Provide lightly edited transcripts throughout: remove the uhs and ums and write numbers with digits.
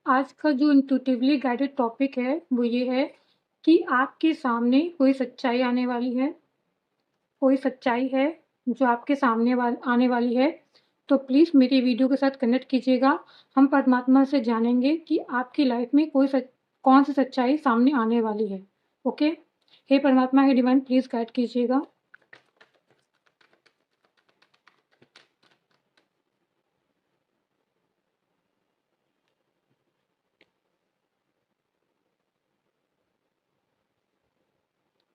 आज का जो इंट्यूटिवली गाइडेड टॉपिक है वो ये है कि आपके सामने कोई सच्चाई आने वाली है, कोई सच्चाई है जो आपके सामने आने वाली है, तो प्लीज़ मेरी वीडियो के साथ कनेक्ट कीजिएगा। हम परमात्मा से जानेंगे कि आपकी लाइफ में कौन सी सच्चाई सामने आने वाली है। ओके? हे परमात्मा, हे डिवाइन, प्लीज़ गाइड कीजिएगा।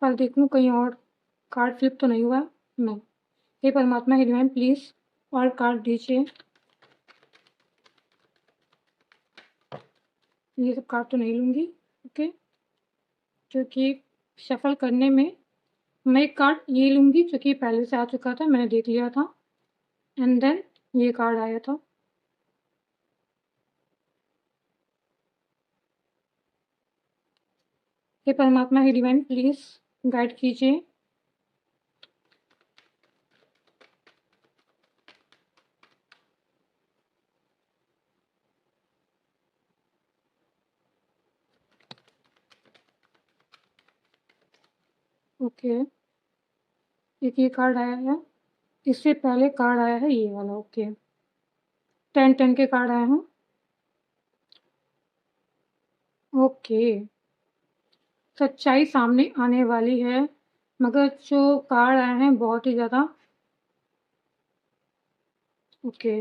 पर देख लूँ कहीं और कार्ड फ्लिप तो नहीं हुआ? नहीं। हे परमात्मा, हे डिवाइन, प्लीज़ और कार्ड दीजिए। ये सब कार्ड तो नहीं लूँगी, ओके? क्योंकि शफ़ल करने में मैं एक कार्ड ये लूँगी जो कि पहले से आ चुका था, मैंने देख लिया था एंड देन ये कार्ड आया था। हे परमात्मा, हे डिवाइन, प्लीज़ गाइड कीजिए। ओके, एक ये कार्ड आया है, इससे पहले कार्ड आया है ये वाला, ओके। 10-10 के कार्ड आए हैं। ओके, सच्चाई सामने आने वाली है, मगर जो कार्ड आए हैं बहुत ही ज़्यादा ओके।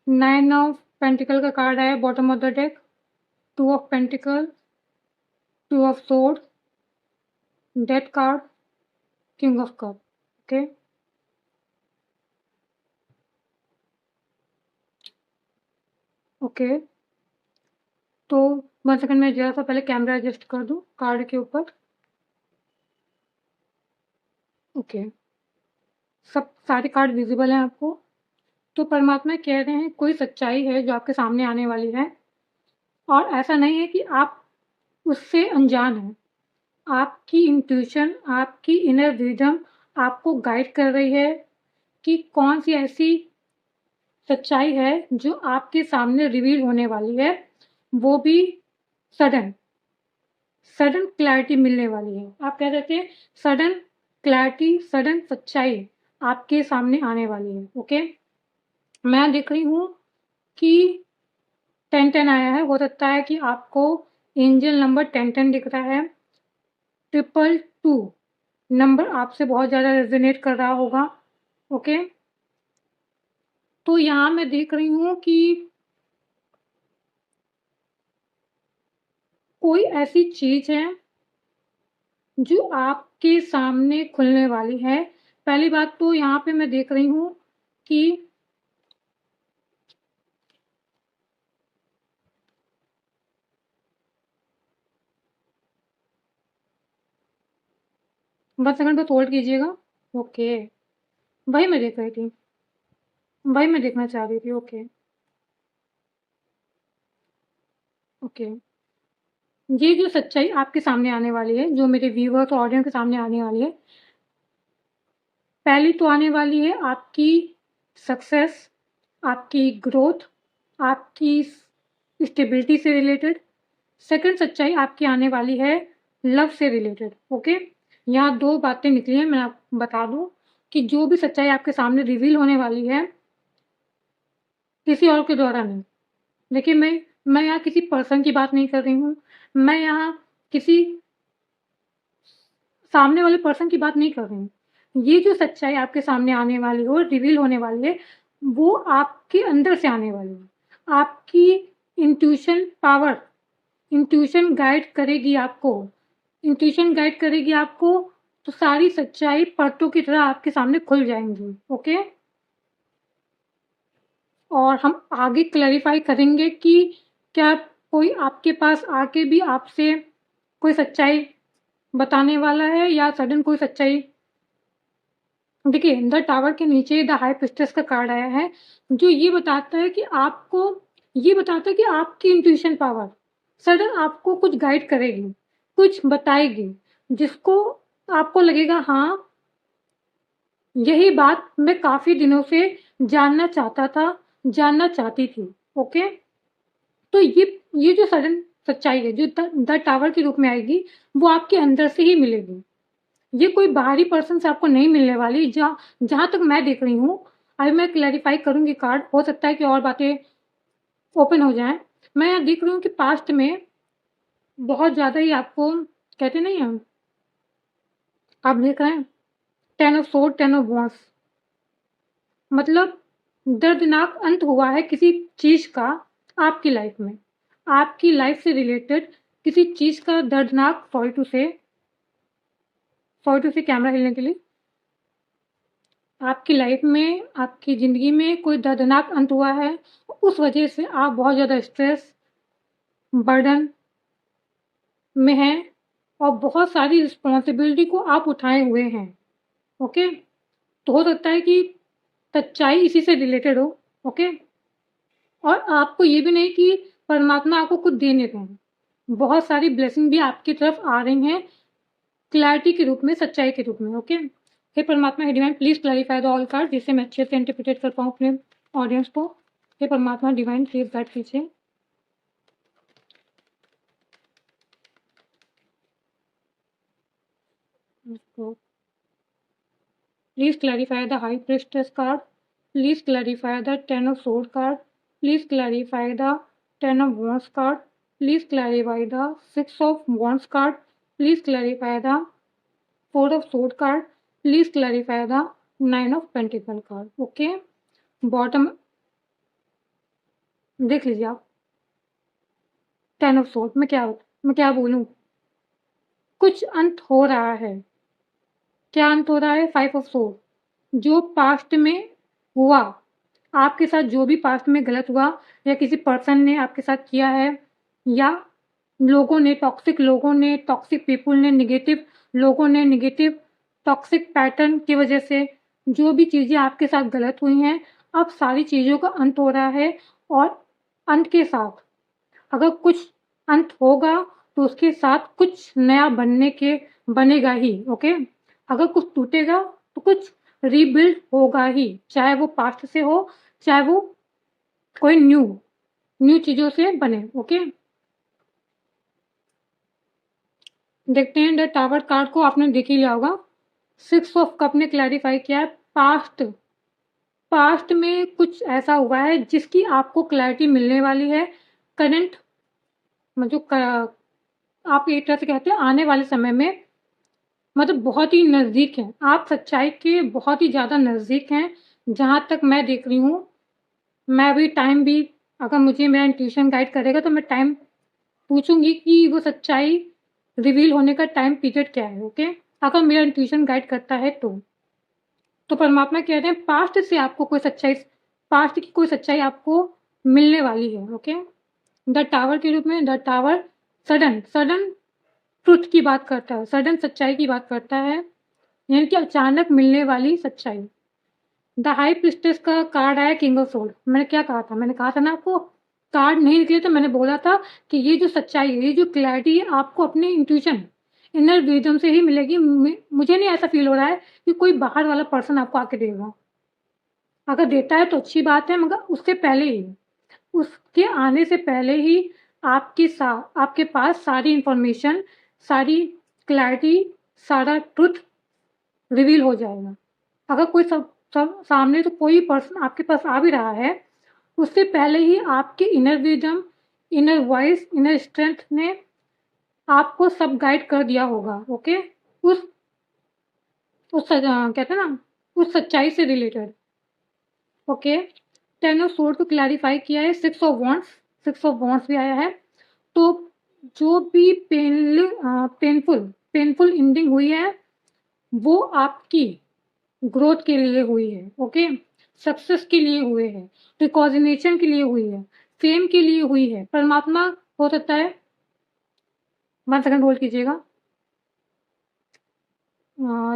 9 ऑफ पेंटिकल का कार्ड आया bottom of the deck, 2 of pentacle, 2 of sword, death card, king of cup, okay. Okay, तो 1 सेकंड में ज़रा सा पहले कैमरा एडजस्ट कर दूँ कार्ड के ऊपर। ओके, सब सारे कार्ड विज़िबल हैं आपको। तो परमात्मा कह रहे हैं कोई सच्चाई है जो आपके सामने आने वाली है और ऐसा नहीं है कि आप उससे अनजान हैं। आपकी इंट्यूशन, आपकी इनर विज़डम आपको गाइड कर रही है कि कौन-सी ऐसी सच्चाई है जो आपके सामने रिवील होने वाली है, वो भी सडन। सडन क्लैरिटी मिलने वाली है। आप कह सकते हैं सडन क्लैरिटी, सडन सच्चाई आपके सामने आने वाली है, ओके? मैं देख रही हूँ कि 10-10 आया है, हो सकता है कि आपको एंजल नंबर 10-10 दिख रहा है। 222 नंबर आपसे बहुत ज़्यादा रेज़ोनेट कर रहा होगा, ओके? तो यहाँ मैं देख रही हूँ कि कोई ऐसी चीज़ है जो आपके सामने खुलने वाली है। पहली बात तो यहाँ पे मैं देख रही हूँ कि बस सेकंड बस होल्ड कीजिएगा। ओके, वही मैं देख रही थी, वही मैं देखना चाह रही थी। Okay, okay. ये जो सच्चाई आपके सामने आने वाली है, जो मेरे व्यूअर्स और ऑडियंस के सामने आने वाली है, पहली तो आने वाली है आपकी सक्सेस, आपकी ग्रोथ, आपकी स्टेबिलिटी से रिलेटेड। सेकंड सच्चाई आपकी आने वाली है लव से रिलेटेड, ओके? यहाँ 2 बातें निकली हैं, मैं आपको बता दूँ कि जो भी सच्चाई आपके सामने रिवील होने वाली है, किसी और के द्वारा नहीं। देखिए, मैं यहाँ किसी पर्सन की बात नहीं कर रही हूँ, मैं यहाँ किसी सामने वाले पर्सन की बात नहीं कर रही हूँ। ये जो सच्चाई आपके सामने आने वाली हो, रिवील होने वाली है, वो आपके अंदर से आने वाली है। आपकी इंट्यूशन पावर, इंट्यूशन गाइड करेगी आपको। इंट्यूशन गाइड करेगी आपको, तो सारी सच्चाई परतों की तरह आपके सामने खुल जाएँगी, ओके? और हम आगे क्लैरिफ़ाई करेंगे कि क्या कोई आपके पास आके भी आपसे कोई सच्चाई बताने वाला है या सडन कोई सच्चाई। देखिए, द टावर के नीचे द हाई प्रीस्टेस का कार्ड आया है, जो ये बताता है कि आपकी इंट्यूशन पावर सडन आपको कुछ गाइड करेगी, कुछ बताएगी, जिसको आपको लगेगा हाँ, यही बात मैं काफ़ी दिनों से जानना चाहता था, जानना चाहती थी, ओके? तो ये जो सडन सच्चाई है, जो द टावर के रूप में आएगी, वो आपके अंदर से ही मिलेगी। ये कोई बाहरी पर्सन से आपको नहीं मिलने वाली। जहाँ तक मैं देख रही हूँ, अभी मैं क्लैरिफ़ाई करूँगी कार्ड, हो सकता है कि और बातें ओपन हो जाएँ। मैं यहाँ देख रही हूँ कि पास्ट में बहुत ज़्यादा ही आपको कहते नहीं हैं, आप देख रहे हैं 10 ऑफ सोर्ड, 10 ऑफ वांड्स, मतलब दर्दनाक अंत हुआ है किसी चीज़ का आपकी लाइफ़ में। आपकी लाइफ़ से रिलेटेड किसी चीज़ का दर्दनाक सॉरी टू से कैमरा हिलने के लिए, आपकी लाइफ़ में, आपकी ज़िंदगी में कोई दर्दनाक अंत हुआ है। उस वजह से आप बहुत ज़्यादा स्ट्रेस, बर्डन में हैं और बहुत सारी रिस्पॉन्सिबिलिटी को आप उठाए हुए हैं, ओके? तो हो सकता है कि सच्चाई इसी से रिलेटेड हो, ओके? और आपको ये भी नहीं कि परमात्मा आपको कुछ दे नहीं रहे हैं। बहुत सारी ब्लेसिंग भी आपकी तरफ आ रही हैं, क्लैरिटी के रूप में, सच्चाई के रूप में, ओके? हे परमात्मा, हे divine, please clarify the all card, जिससे मैं अच्छे से इंटरप्रेट कर पाऊँ अपने ऑडियंस को। हे परमात्मा डिवाइन, प्लीज़ गाइड कीजिए। इसको Please clarify the High Priestess card. Please clarify the Ten of Swords card. Please clarify the Ten of Wands card. Please clarify the Six of Wands card. Please clarify the Four of Swords card. Please clarify the Nine of Pentacles card. Okay. Bottom देख लीजिए आप। 10 of sword, मैं क्या बोलूँ, कुछ अंत हो रहा है। क्या अंत हो रहा है? 5 ऑफ सोर्ड, जो पास्ट में हुआ, आपके साथ जो भी पास्ट में गलत हुआ या किसी पर्सन ने आपके साथ किया है, या लोगों ने, टॉक्सिक लोगों ने, टॉक्सिक पीपल ने, नेगेटिव लोगों ने, नेगेटिव टॉक्सिक पैटर्न की वजह से जो भी चीज़ें आपके साथ गलत हुई हैं, अब सारी चीज़ों का अंत हो रहा है। और अंत के साथ अगर कुछ अंत होगा तो उसके साथ कुछ नया बनेगा ही, ओके? अगर कुछ टूटेगा तो कुछ रीबिल्ड होगा ही, चाहे वो पास्ट से हो, चाहे वो कोई न्यू चीज़ों से बने, ओके? देखते हैं, द टावर कार्ड को आपने देख ही लिया होगा। 6 ऑफ कप ने क्लैरिफाई किया है पास्ट में कुछ ऐसा हुआ है जिसकी आपको क्लैरिटी मिलने वाली है। करंट मतलब आप एक तरह से कहते हैं आने वाले समय में, मतलब बहुत ही नज़दीक हैं। आप सच्चाई के बहुत ही ज़्यादा नज़दीक हैं, जहाँ तक मैं देख रही हूँ। मैं भी टाइम भी, अगर मुझे मेरा इंट्यूशन गाइड करेगा तो मैं टाइम पूछूँगी कि वो सच्चाई रिवील होने का टाइम पीरियड क्या है, ओके? अगर मेरा इंट्यूशन गाइड करता है तो। तो परमात्मा कह रहे हैं पास्ट की कोई सच्चाई आपको मिलने वाली है, ओके? द टावर के रूप में, द टावर सडन ट्रुथ की बात करता है, सडन सच्चाई की बात करता है, यानी कि अचानक मिलने वाली सच्चाई। द हाई प्रिस्टेस का कार्ड आया किंग ऑफ सोर्ड। मैंने क्या कहा था? मैंने कहा था ना आपको, कार्ड नहीं निकले तो मैंने बोला था कि ये जो सच्चाई है, ये जो क्लैरिटी है, आपको अपने इंट्यूशन, इनर विजडम से ही मिलेगी। मुझे नहीं ऐसा फील हो रहा है कि कोई बाहर वाला पर्सन आपको आके देगा। अगर देता है तो अच्छी बात है, मगर उसके आने से पहले ही आपके पास सारी इंफॉर्मेशन, सारी क्लैरिटी, सारा ट्रुथ रिवील हो जाएगा। अगर कोई सब सामने तो कोई पर्सन आपके पास आ भी रहा है, उससे पहले ही आपके inner wisdom, inner voice, inner strength ने आपको सब गाइड कर दिया होगा, ओके? उस कहते हैं ना, उस सच्चाई से रिलेटेड, ओके? 10 ऑफ सोर्ड को क्लैरिफाई किया है। 6 ऑफ वॉन्ड्स भी आया है। तो जो भी पेनफुल एंडिंग हुई है, वो आपकी ग्रोथ के लिए हुई है, ओके? सक्सेस के लिए हुए हैं, रिकॉग्निशन के लिए हुई है, फेम के लिए हुई है। परमात्मा, हो सकता है 1 सेकंड होल्ड कीजिएगा।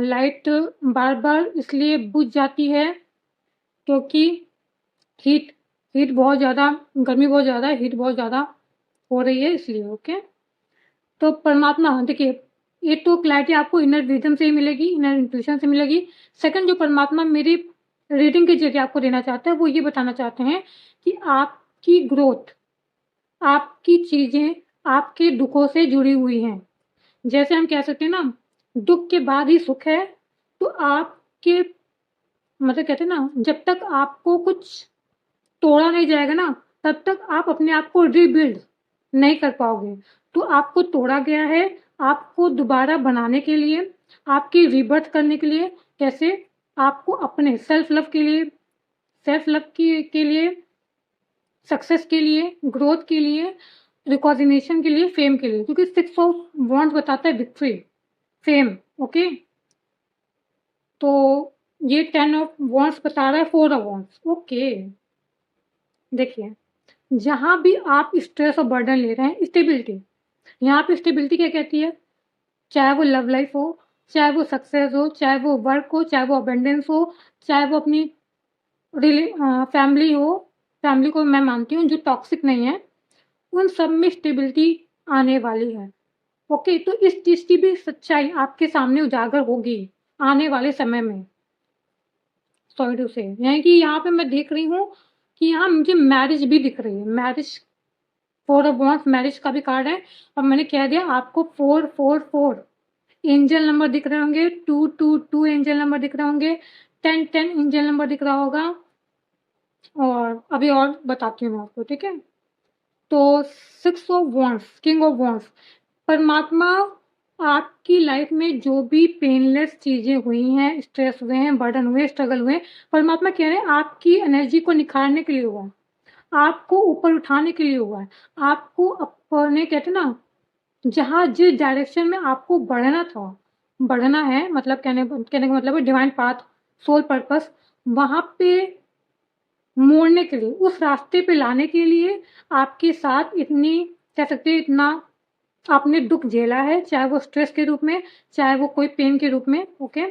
लाइट बार-बार इसलिए बुझ जाती है क्योंकि हीट हीट बहुत ज़्यादा, गर्मी बहुत ज़्यादा, हीट बहुत ज़्यादा हो रही है, इसलिए, ओके? तो परमात्मा, देखिए, ये तो क्लैरिटी आपको इनर विजडम से ही मिलेगी, इनर इंट्यूशन से मिलेगी। सेकंड, जो परमात्मा मेरी रीडिंग के ज़रिए आपको देना चाहते हैं, वो ये बताना चाहते हैं कि आपकी ग्रोथ आपकी चीज़ें आपके दुखों से जुड़ी हुई हैं। जैसे हम कह सकते हैं ना, दुःख के बाद ही सुख है, तो आपके मतलब कहते हैं ना, जब तक आपको कुछ तोड़ा नहीं जाएगा ना, तब तक आप अपने आप को रीबिल्ड नहीं कर पाओगे। तो आपको तोड़ा गया है, आपको दोबारा बनाने के लिए, आपकी रीबर्थ करने के लिए, कैसे? आपको अपने सेल्फ लव के लिए, सक्सेस के लिए, ग्रोथ के लिए, रिकॉग्निशन के लिए, फेम के लिए, क्योंकि 6 ऑफ वांड्स बताता है विक्ट्री, फेम, ओके? तो ये 10 ऑफ वांड्स बता रहा है 4 ऑफ वांड्स, ओके। देखिए, जहाँ भी आप स्ट्रेस और बर्डन ले रहे हैं, स्टेबिलिटी, यहाँ पे स्टेबिलिटी क्या कहती है? चाहे वो लव लाइफ हो, चाहे वो सक्सेस हो, चाहे वो वर्क हो, चाहे वो अबंडेंस हो, चाहे वो अपनी फैमिली हो, फैमिली को मैं मानती हूँ जो टॉक्सिक नहीं है, उन सब में स्टेबिलिटी आने वाली है। ओके, तो इस चीज़ की भी सच्चाई आपके सामने उजागर होगी आने वाले समय में। सॉरी टू से, यानी कि यहाँ पे मैं देख रही हूँ कि यहाँ मुझे मैरिज भी दिख रही है। मैरिज, 4 ऑफ वांड्स मैरिज का भी कार्ड है, और मैंने कह दिया आपको 444 एंजल नंबर दिख रहे होंगे, 222 एंजल नंबर दिख रहे होंगे, 1010 एंजल नंबर दिख रहा होगा, और अभी और बताती हूँ मैं आपको, ठीक है? तो 6 of wands, king of wands, परमात्मा आपकी लाइफ में जो भी पेनलेस चीज़ें हुई हैं, स्ट्रेस हुए हैं, बर्डन हुए, स्ट्रगल हुए, परमात्मा कह रहे हैं आपकी एनर्जी को निखारने के लिए हुआ है, आपको ऊपर उठाने के लिए हुआ है, आपको अपने कहते हैं ना, जहाँ जिस डायरेक्शन में आपको बढ़ना था, बढ़ना है, मतलब कहने का मतलब है डिवाइन पाथ, सोल पर्पस, वहाँ पे मोड़ने के लिए, उस रास्ते पे लाने के लिए आपके साथ इतनी, कह सकते हैं, इतना आपने दुःख झेला है, चाहे वो स्ट्रेस के रूप में, चाहे वो कोई पेन के रूप में, ओके?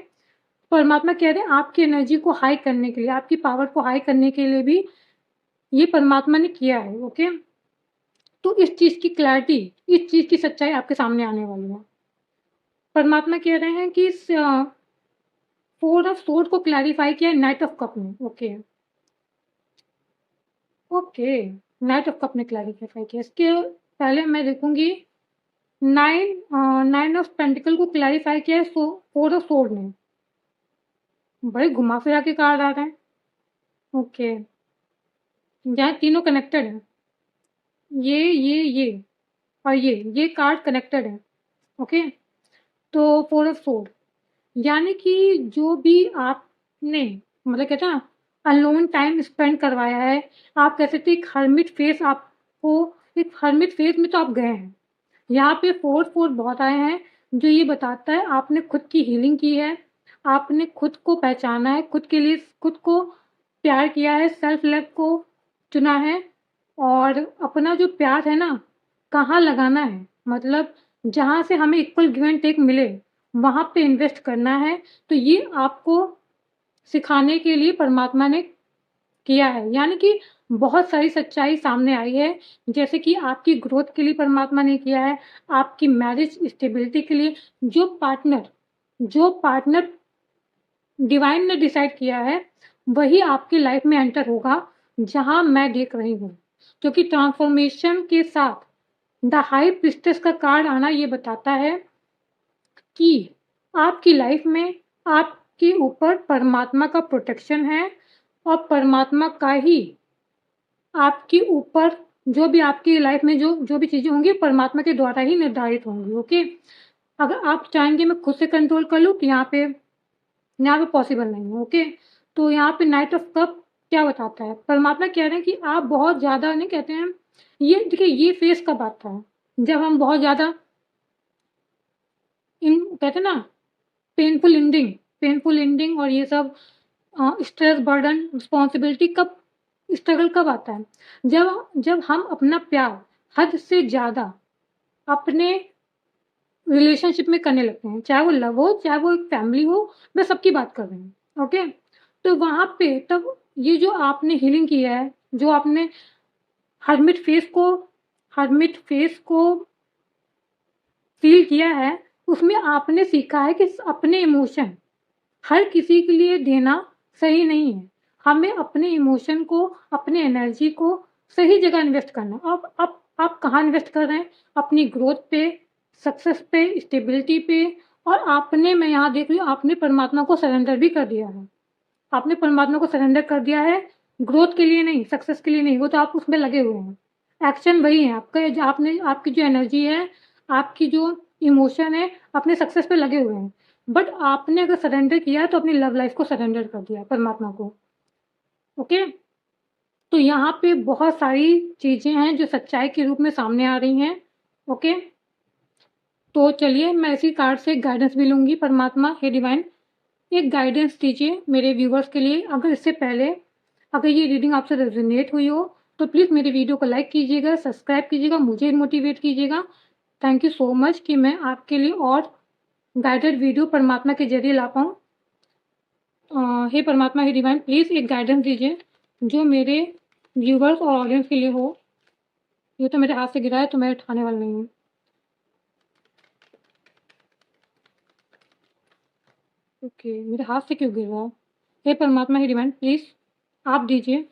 परमात्मा कह रहे हैं आपकी एनर्जी को हाई करने के लिए, आपकी पावर को हाई करने के लिए भी ये परमात्मा ने किया है, ओके? तो इस चीज़ की क्लैरिटी, इस चीज़ की सच्चाई आपके सामने आने वाली है। परमात्मा कह रहे हैं कि इस 4 ऑफ सोर्ड को क्लैरिफाई किया है नाइट ऑफ कप ने, okay? Okay, night of cup ने क्लैरिफाई किया। इसके पहले मैं देखूँगी 9 ऑफ पेंटिकल को क्लैरिफाई किया है 4 ऑफ सोर्ड ने। बड़े घुमा-फिरा के कार्ड आ रहे हैं। ओके, यहाँ तीनों कनेक्टेड हैं। ये और ये कार्ड कनेक्टेड है, ओके? तो 4 ऑफ सोर्ड, यानी कि जो भी आपने, मतलब कहते हैं ना, अलोन टाइम स्पेंड करवाया है, आप कह सकते हैं एक हर्मिट फेज़ आपको, एक हर्मिट फेज़ में तो आप गए हैं। यहाँ पे 4 बहुत आए हैं, जो ये बताता है आपने खुद की हीलिंग की है, आपने खुद को पहचाना है, खुद के लिए खुद को प्यार किया है, सेल्फ लव को चुना है, और अपना जो प्यार है ना, कहाँ लगाना है, मतलब जहाँ से हमें इक्वल गिव एंड टेक मिले, वहाँ पे इन्वेस्ट करना है। तो ये आपको सिखाने के लिए परमात्मा ने किया है, यानी कि बहुत सारी सच्चाई सामने आई है, जैसे कि आपकी ग्रोथ के लिए परमात्मा ने किया है, आपकी मैरिज स्टेबिलिटी के लिए, जो पार्टनर डिवाइन ने डिसाइड किया है, वही आपकी लाइफ में एंटर होगा, जहाँ मैं देख रही हूँ। क्योंकि ट्रांसफॉर्मेशन के साथ द हाई प्रीस्टेस का कार्ड आना ये बताता है कि आपकी लाइफ में आपके ऊपर परमात्मा का प्रोटेक्शन है, और परमात्मा का ही आपके ऊपर, जो भी आपकी लाइफ में जो भी चीज़ें होंगी, परमात्मा के द्वारा ही निर्धारित होंगी, ओके? अगर आप चाहेंगे मैं खुद से कंट्रोल कर लूँ, तो यहाँ पे पॉसिबल नहीं है, ओके? तो यहाँ पे नाइट ऑफ कप क्या बताता है? परमात्मा कह रहे हैं कि आप बहुत ज़्यादा, नहीं कहते हैं, ये देखिए, ये फेज़ कब आता है? जब हम बहुत ज़्यादा कहते हैं ना, पेनफुल एंडिंग और ये सब, स्ट्रेस, बर्डन, रिस्पॉन्सिबिलिटी कब, स्ट्रगल कब आता है? जब हम अपना प्यार हद से ज़्यादा अपने रिलेशनशिप में करने लगते हैं, चाहे वो लव हो, चाहे वो एक फैमिली हो, मैं सबकी बात कर रही हूँ, ओके? तो वहाँ पे तब ये जो आपने हीलिंग की है, जो आपने हर्मिट फेज़ को फ़ील किया है, उसमें आपने सीखा है कि अपने इमोशन हर किसी के लिए देना सही नहीं है। हमें अपने इमोशन को, अपने एनर्जी को सही जगह इन्वेस्ट करना है। अब कहाँ इन्वेस्ट कर रहे हैं? अपनी ग्रोथ पे, सक्सेस पे, स्टेबिलिटी पे, और आपने, मैं यहाँ देख रही हूँ, आपने परमात्मा को सरेंडर भी कर दिया है। आपने परमात्मा को सरेंडर कर दिया है, ग्रोथ के लिए नहीं, सक्सेस के लिए नहीं, वो तो आप उसमें लगे हुए हैं। एक्शन वही है आपका, जो आपने, आपकी जो एनर्जी है, आपकी जो इमोशन है, अपने सक्सेस पे लगे हुए हैं। बट आपने अगर सरेंडर किया है तो अपनी लव लाइफ को सरेंडर कर दिया परमात्मा को। ओके, तो यहाँ पे बहुत सारी चीज़ें हैं जो सच्चाई के रूप में सामने आ रही हैं। ओके, तो चलिए मैं इसी कार्ड से गाइडेंस भी लूँगी। परमात्मा, हे डिवाइन, एक गाइडेंस दीजिए मेरे व्यूवर्स के लिए। अगर इससे पहले, अगर ये रीडिंग आपसे रेजोनेट हुई हो तो प्लीज़ मेरे वीडियो को लाइक कीजिएगा, सब्सक्राइब कीजिएगा, मुझे मोटिवेट कीजिएगा। थैंक यू सो मच कि मैं आपके लिए और गाइडेड वीडियो परमात्मा के ज़रिए ला पाऊँ। हे परमात्मा, हे डिवाइन, प्लीज़ एक गाइडेंस दीजिए जो मेरे व्यूवर्स और ऑडियंस के लिए हो। ये तो मेरे हाथ से गिरा है तो मैं उठाने वाली नहीं हूँ। ओके, मेरे हाथ से क्यों गिर रहा है? हे परमात्मा, हे डिवाइन, प्लीज़ आप दीजिए।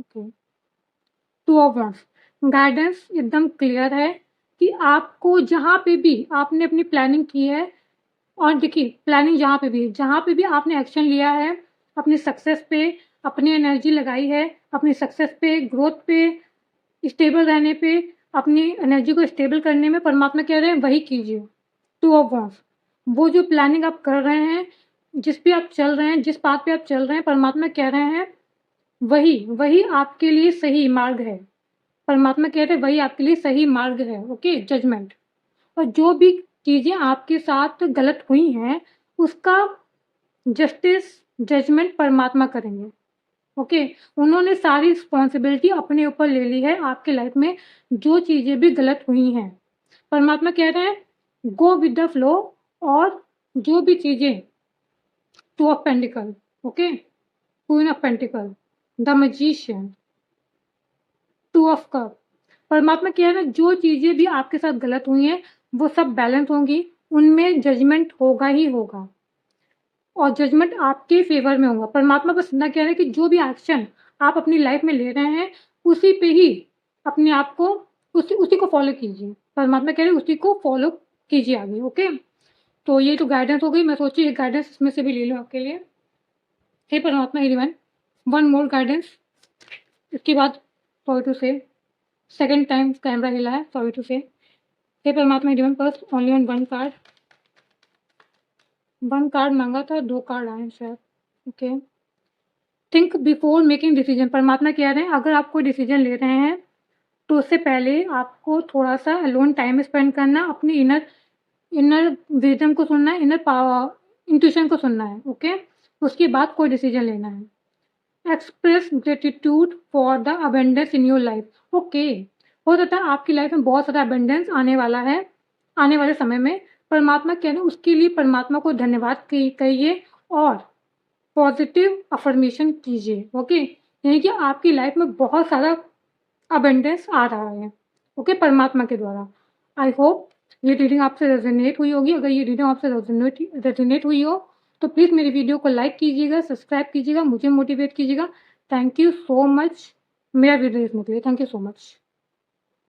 Okay, to of once, guidance एकदम क्लियर है कि आपको जहाँ पे भी आपने अपनी प्लानिंग की है, और देखिए प्लानिंग जहाँ पे भी आपने एक्शन लिया है, अपनी सक्सेस पे अपनी एनर्जी लगाई है, अपनी सक्सेस पे, ग्रोथ पे, स्टेबल रहने पे, अपनी एनर्जी को स्टेबल करने में परमात्मा कह रहे हैं वही कीजिए। टू ऑफ वंस, वो जो प्लानिंग आप कर रहे हैं, जिस पे आप चल रहे हैं, जिस पाथ पे आप चल रहे हैं, परमात्मा कह रहे हैं वही आपके लिए सही मार्ग है। परमात्मा कह रहे हैं वही आपके लिए सही मार्ग है। Okay, judgement. और जो भी चीज़ें आपके साथ गलत हुई हैं, उसका जस्टिस, जजमेंट परमात्मा करेंगे। ओके, उन्होंने सारी रिस्पॉन्सिबिलिटी अपने ऊपर ले ली है आपकी लाइफ में, जो चीज़ें भी गलत हुई हैं। परमात्मा कह रहे हैं गो विद द फ्लो, और जो भी चीज़ें, two of pentacle, okay, queen of pentacle, the magician, two of cup, परमात्मा कह रहे हैं जो चीज़ें भी आपके साथ गलत हुई हैं वो सब बैलेंस होंगी, उनमें जजमेंट होगा ही होगा, और जजमेंट आपके फेवर में होगा। परमात्मा बस इतना कह रहे हैं कि जो भी एक्शन आप अपनी लाइफ में ले रहे हैं, उसी पे ही अपने आप को, उसी को फॉलो कीजिए। परमात्मा कह रहे हैं उसी को फॉलो कीजिए आगे। ओके, तो ये तो गाइडेंस हो गई। मैं सोची एक गाइडेंस इसमें से भी ले लूँ आपके लिए। हे परमात्मा, हे डिवाइन, वन मोर गाइडेंस। इसके बाद sorry to say second time camera हिला है, सॉरी टू से। हे परमात्मा, हे divine, first only on one card. One card मांगा था, 2 कार्ड आए हैं शायद। Okay, think before making decision. परमात्मा कह रहे हैं अगर आप कोई डिसीजन ले रहे हैं तो उससे पहले आपको थोड़ा सा अलोन टाइम स्पेंड करना, अपनी इनर विजडम को सुनना है, इनर पावर, इंट्यूशन को सुनना है। ओके, उसके बाद कोई डिसीजन लेना है। Express gratitude for the abundance in your life. Okay, हो सकता है आपकी लाइफ में बहुत सारा अबेंडेंस आने वाला है आने वाले समय में। परमात्मा कह रहे हैं उसके लिए परमात्मा को धन्यवाद कहिए और पॉजिटिव अफर्मेशन कीजिए। ओके, यानी कि आपकी लाइफ में बहुत सारा अबेंडेंस आ रहा है। ओके, परमात्मा के द्वारा। आई होप ये रीडिंग आपसे रेजोनेट हुई होगी। अगर ये रीडिंग आपसे रेजोनेट हुई हो तो प्लीज़ मेरी वीडियो को लाइक कीजिएगा, सब्सक्राइब कीजिएगा, मुझे मोटिवेट कीजिएगा। थैंक यू सो मच मेरा वीडियो देखने के लिए। Thank you so much.